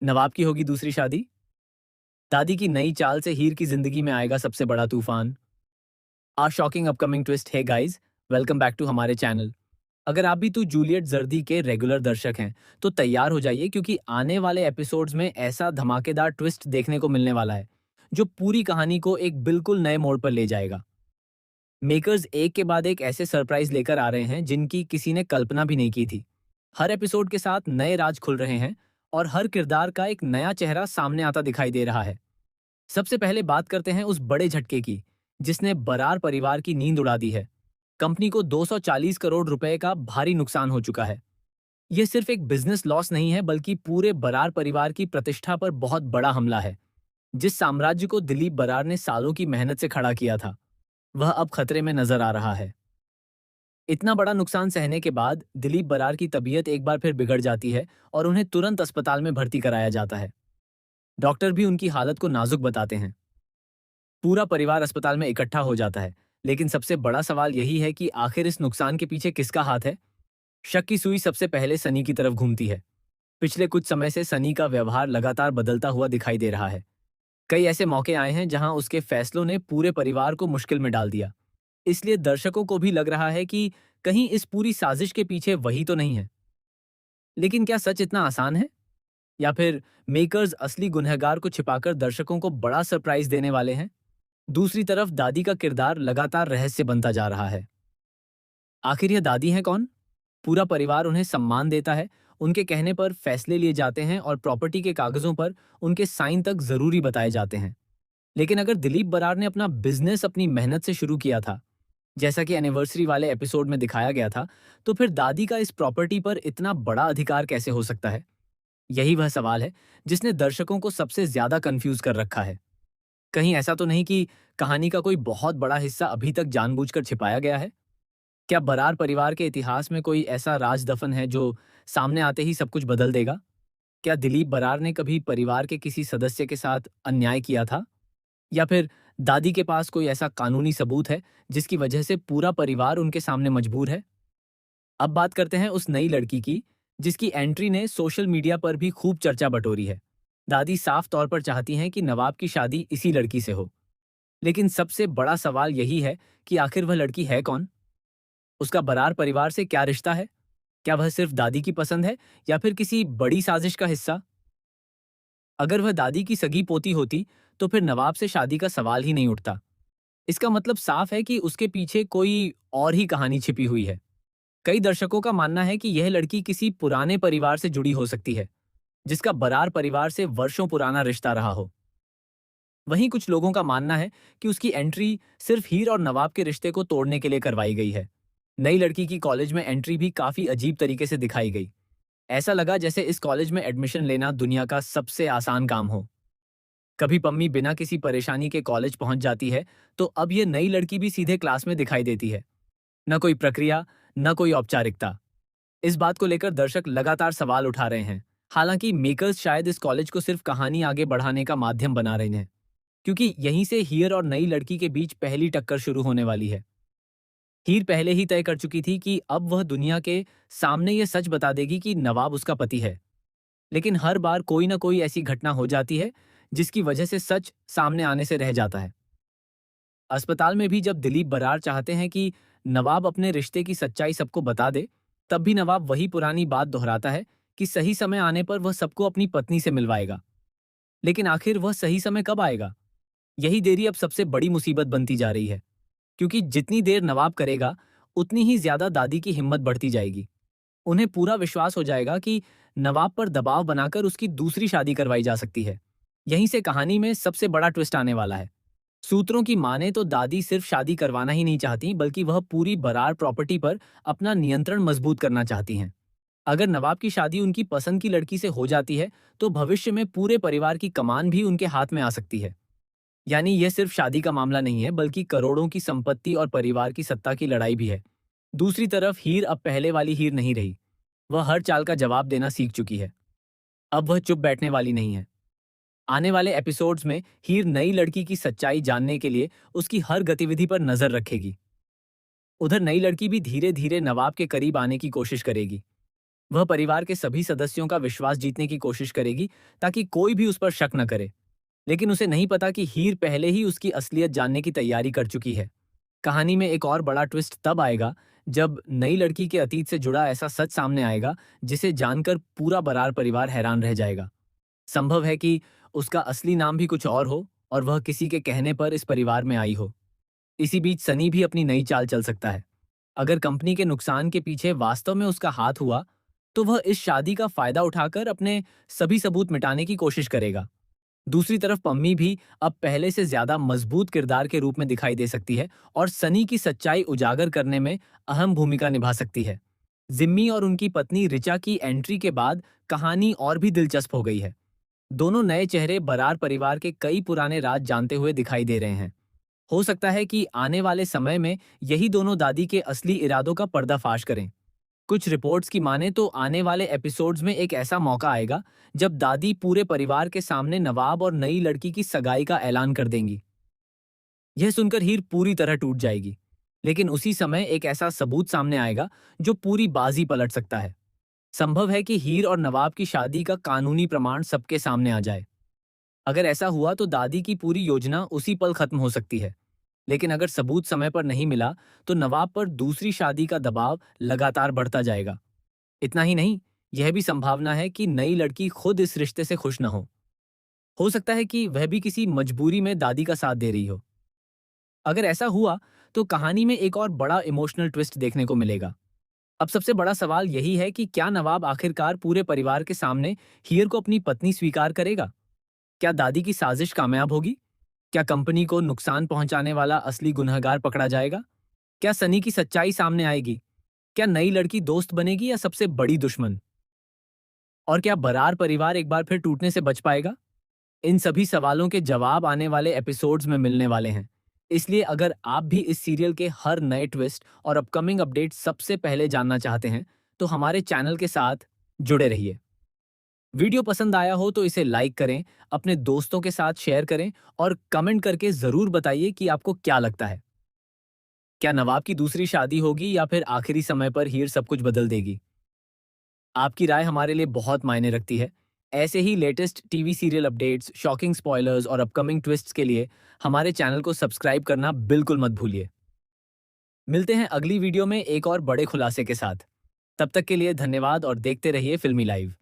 नवाब की होगी दूसरी शादी। दादी की नई चाल से हीर की जिंदगी में आएगा सबसे बड़ा तूफान। आ शॉकिंग अपकमिंग ट्विस्ट है गाइस। वेलकम बैक टू हमारे चैनल। अगर आप भी जूलियट जर्दी के रेगुलर दर्शक हैं तो तैयार हो जाइए, क्योंकि आने वाले एपिसोड्स में ऐसा धमाकेदार ट्विस्ट देखने को मिलने वाला है जो पूरी कहानी को एक बिल्कुल नए मोड़ पर ले जाएगा। मेकर्स एक के बाद एक ऐसे सरप्राइज लेकर आ रहे हैं जिनकी किसी ने कल्पना भी नहीं की थी। हर एपिसोड के साथ नए राज खुल रहे हैं और हर किरदार का एक नया चेहरा सामने आता दिखाई दे रहा है। सबसे पहले बात करते हैं उस बड़े झटके की जिसने बरार परिवार की नींद उड़ा दी है। कंपनी को 240 करोड़ रुपए का भारी नुकसान हो चुका है। यह सिर्फ एक बिजनेस लॉस नहीं है, बल्कि पूरे बरार परिवार की प्रतिष्ठा पर बहुत बड़ा हमला है। जिस साम्राज्य को दिलीप बरार ने सालों की मेहनत से खड़ा किया था, वह अब खतरे में नजर आ रहा है। इतना बड़ा नुकसान सहने के बाद दिलीप बरार की तबीयत एक बार फिर बिगड़ जाती है और उन्हें तुरंत अस्पताल में भर्ती कराया जाता है। डॉक्टर भी उनकी हालत को नाजुक बताते हैं। पूरा परिवार अस्पताल में इकट्ठा हो जाता है, लेकिन सबसे बड़ा सवाल यही है कि आखिर इस नुकसान के पीछे किसका हाथ है। शक की सुई सबसे पहले सनी की तरफ घूमती है। पिछले कुछ समय से सनी का व्यवहार लगातार बदलता हुआ दिखाई दे रहा है। कई ऐसे मौके आए हैं जहां उसके फैसलों ने पूरे परिवार को मुश्किल में डाल दिया। इसलिए दर्शकों को भी लग रहा है कि कहीं इस पूरी साजिश के पीछे वही तो नहीं है। लेकिन क्या सच इतना आसान है, या फिर मेकर्स असली गुनहगार को छिपाकर दर्शकों को बड़ा सरप्राइज देने वाले हैं। दूसरी तरफ दादी का किरदार लगातार रहस्य बनता जा रहा है। आखिर यह दादी हैं कौन? पूरा परिवार उन्हें सम्मान देता है, उनके कहने पर फैसले लिए जाते हैं और प्रॉपर्टी के कागजों पर उनके साइन तक जरूरी बताए जाते हैं। लेकिन अगर दिलीप बरार ने अपना बिजनेस अपनी मेहनत से शुरू किया था, जैसा कि एनिवर्सरी वाले एपिसोड में दिखाया गया था, तो फिर दादी का इस प्रॉपर्टी पर इतना बड़ा अधिकार कैसे हो सकता है? यही वह सवाल है जिसने दर्शकों को सबसे ज्यादा कंफ्यूज कर रखा है। कहीं ऐसा तो नहीं कि कहानी का कोई बहुत बड़ा हिस्सा अभी तक जानबूझकर छिपाया गया है? क्या बरार परिवार के इतिहास में कोई ऐसा राज दफन है जो सामने आते ही सब कुछ बदल देगा? क्या दिलीप बरार ने कभी परिवार के किसी सदस्य के साथ अन्याय किया था? या फिर दादी के पास कोई ऐसा कानूनी सबूत है जिसकी वजह से पूरा परिवार उनके सामने मजबूर है? अब बात करते हैं उस नई लड़की की जिसकी एंट्री ने सोशल मीडिया पर भी खूब चर्चा बटोरी है। दादी साफ तौर पर चाहती हैं कि नवाब की शादी इसी लड़की से हो। लेकिन सबसे बड़ा सवाल यही है कि आखिर वह लड़की है कौन? उसका बरार परिवार से क्या रिश्ता है? क्या वह सिर्फ दादी की पसंद है, या फिर किसी बड़ी साजिश का हिस्सा? अगर वह दादी की सगी पोती होती तो फिर नवाब से शादी का सवाल ही नहीं उठता। इसका मतलब साफ है कि उसके पीछे कोई और ही कहानी छिपी हुई है। कई दर्शकों का मानना है कि यह लड़की किसी पुराने परिवार से जुड़ी हो सकती है, जिसका बरार परिवार से वर्षों पुराना रिश्ता रहा हो। वहीं कुछ लोगों का मानना है कि उसकी एंट्री सिर्फ हीर और नवाब के रिश्ते को तोड़ने के लिए करवाई गई है। नई लड़की की कॉलेज में एंट्री भी काफी अजीब तरीके से दिखाई गई। ऐसा लगा जैसे इस कॉलेज में एडमिशन लेना दुनिया का सबसे आसान काम हो। कभी पम्मी बिना किसी परेशानी के कॉलेज पहुंच जाती है, तो अब ये नई लड़की भी सीधे क्लास में दिखाई देती है। न कोई प्रक्रिया, न कोई औपचारिकता। इस बात को लेकर दर्शक लगातार सवाल उठा रहे हैं। हालांकि मेकर्स शायद इस कॉलेज को सिर्फ कहानी आगे बढ़ाने का माध्यम बना रहे हैं, क्योंकि यहीं से हीर और नई लड़की के बीच पहली टक्कर शुरू होने वाली है। हीर पहले ही तय कर चुकी थी कि अब वह दुनिया के सामने ये सच बता देगी कि नवाब उसका पति है। लेकिन हर बार कोई ना कोई ऐसी घटना हो जाती है जिसकी वजह से सच सामने आने से रह जाता है। अस्पताल में भी जब दिलीप बरार चाहते हैं कि नवाब अपने रिश्ते की सच्चाई सबको बता दे, तब भी नवाब वही पुरानी बात दोहराता है कि सही समय आने पर वह सबको अपनी पत्नी से मिलवाएगा। लेकिन आखिर वह सही समय कब आएगा? यही देरी अब सबसे बड़ी मुसीबत बनती जा रही है, क्योंकि जितनी देर नवाब करेगा, उतनी ही ज्यादा दादी की हिम्मत बढ़ती जाएगी। उन्हें पूरा विश्वास हो जाएगा कि नवाब पर दबाव बनाकर उसकी दूसरी शादी करवाई जा सकती है। यहीं से कहानी में सबसे बड़ा ट्विस्ट आने वाला है। सूत्रों की माने तो दादी सिर्फ शादी करवाना ही नहीं चाहती, बल्कि वह पूरी बरार प्रॉपर्टी पर अपना नियंत्रण मजबूत करना चाहती हैं। अगर नवाब की शादी उनकी पसंद की लड़की से हो जाती है, तो भविष्य में पूरे परिवार की कमान भी उनके हाथ में आ सकती है। यानी यह सिर्फ शादी का मामला नहीं है, बल्कि करोड़ों की संपत्ति और परिवार की सत्ता की लड़ाई भी है। दूसरी तरफ हीर अब पहले वाली हीर नहीं रही। वह हर चाल का जवाब देना सीख चुकी है। अब वह चुप बैठने वाली नहीं है। आने वाले एपिसोड्स में हीर नई लड़की की सच्चाई जानने के लिए उसकी हर गतिविधि पर नजर रखेगी। उधर नई लड़की भी धीरे धीरे नवाब के करीब आने की कोशिश करेगी। वह परिवार के सभी सदस्यों का विश्वास जीतने की कोशिश करेगी ताकि कोई भी उस पर शक न करे। लेकिन उसे नहीं पता कि हीर पहले ही उसकी असलियत जानने की तैयारी कर चुकी है। कहानी में एक और बड़ा ट्विस्ट तब आएगा जब नई लड़की के अतीत से जुड़ा ऐसा सच सामने आएगा जिसे जानकर पूरा बरार परिवार हैरान रह जाएगा। संभव है कि उसका असली नाम भी कुछ और हो और वह किसी के कहने पर इस परिवार में आई हो। इसी बीच सनी भी अपनी नई चाल चल सकता है। अगर कंपनी के नुकसान के पीछे वास्तव में उसका हाथ हुआ, तो वह इस शादी का फायदा उठाकर अपने सभी सबूत मिटाने की कोशिश करेगा। दूसरी तरफ पम्मी भी अब पहले से ज्यादा मजबूत किरदार के रूप में दिखाई दे सकती है और सनी की सच्चाई उजागर करने में अहम भूमिका निभा सकती है। जिम्मी और उनकी पत्नी रिचा की एंट्री के बाद कहानी और भी दिलचस्प हो गई है। दोनों नए चेहरे बरार परिवार के कई पुराने राज जानते हुए दिखाई दे रहे हैं। हो सकता है कि आने वाले समय में यही दोनों दादी के असली इरादों का पर्दाफाश करें। कुछ रिपोर्ट्स की माने तो आने वाले एपिसोड्स में एक ऐसा मौका आएगा जब दादी पूरे परिवार के सामने नवाब और नई लड़की की सगाई का ऐलान कर देंगी। यह सुनकर हीर पूरी तरह टूट जाएगी, लेकिन उसी समय एक ऐसा सबूत सामने आएगा जो पूरी बाजी पलट सकता है। संभव है कि हीर और नवाब की शादी का कानूनी प्रमाण सबके सामने आ जाए। अगर ऐसा हुआ तो दादी की पूरी योजना उसी पल खत्म हो सकती है। लेकिन अगर सबूत समय पर नहीं मिला तो नवाब पर दूसरी शादी का दबाव लगातार बढ़ता जाएगा। इतना ही नहीं, यह भी संभावना है कि नई लड़की खुद इस रिश्ते से खुश न हो सकता है कि वह भी किसी मजबूरी में दादी का साथ दे रही हो। अगर ऐसा हुआ तो कहानी में एक और बड़ा इमोशनल ट्विस्ट देखने को मिलेगा। अब सबसे बड़ा सवाल यही है कि क्या नवाब आखिरकार पूरे परिवार के सामने हीर को अपनी पत्नी स्वीकार करेगा? क्या दादी की साजिश कामयाब होगी? क्या कंपनी को नुकसान पहुंचाने वाला असली गुनहगार पकड़ा जाएगा? क्या सनी की सच्चाई सामने आएगी? क्या नई लड़की दोस्त बनेगी या सबसे बड़ी दुश्मन? और क्या बरार परिवार एक बार फिर टूटने से बच पाएगा? इन सभी सवालों के जवाब आने वाले एपिसोड्स में मिलने वाले हैं। इसलिए अगर आप भी इस सीरियल के हर नए ट्विस्ट और अपकमिंग अपडेट सबसे पहले जानना चाहते हैं, तो हमारे चैनल के साथ जुड़े रहिए। वीडियो पसंद आया हो तो इसे लाइक करें, अपने दोस्तों के साथ शेयर करें और कमेंट करके जरूर बताइए कि आपको क्या लगता है। क्या नवाब की दूसरी शादी होगी या फिर आखिरी समय पर हीर सब कुछ बदल देगी? आपकी राय हमारे लिए बहुत मायने रखती है। ऐसे ही latest TV serial updates, shocking spoilers और अपकमिंग ट्विस्ट्स के लिए हमारे चैनल को सब्सक्राइब करना बिल्कुल मत भूलिए। मिलते हैं अगली वीडियो में एक और बड़े खुलासे के साथ। तब तक के लिए धन्यवाद और देखते रहिए फिल्मी लाइव।